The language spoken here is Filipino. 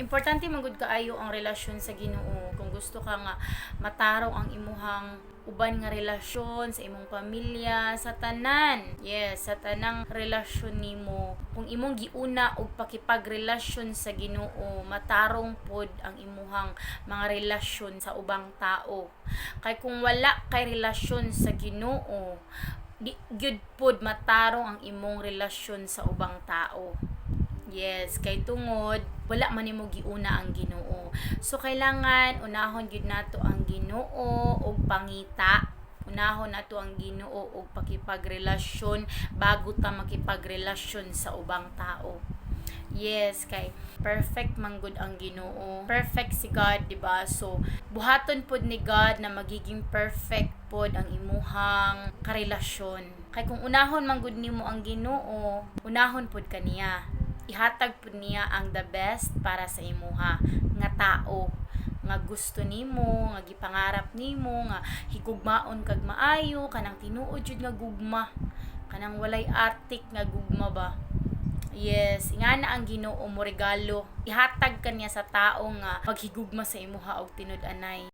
Importante magud kaayo ang relasyon sa Ginoo. Kung gusto ka nga matarong ang imuhang uban nga relasyon sa imong pamilya, sa tanan. Yes, sa tanang relasyon nimo. Kung imong giuna og pakipagrelasyon sa Ginoo, matarong pod ang imuhang mga relasyon sa ubang tao. Kay kung wala kay relasyon sa Ginoo, di gyud pod matarong ang imong relasyon sa ubang tao. Yes, kay tungod wala man nimo giuna ang Ginoo. So kailangan unahon gyud nato ang Ginoo og pangita. Unahon nato ang Ginoo og pakipagrelasyon bago ta makipagrelasyon sa ubang tao. Yes, kay perfect man gud ang Ginoo. Perfect si God, di ba? So buhaton pod ni God na magiging perfect pod ang imuhang karelasyon. Kay kung unahon man gud nimo ang Ginoo, unahon pod kaniya. Ihatag po niya ang the best para sa imuha nga tao nga gusto nimo, nga gipangarap nimo, nga higugmaon kag maayo, kanang tinuod jud nga gugma, kanang walay atik nga gugma ba. Yes, ingana ang Ginoo mo regalo. Ihatag kaniya sa tao nga maghigugma sa imuha og tinud-anay.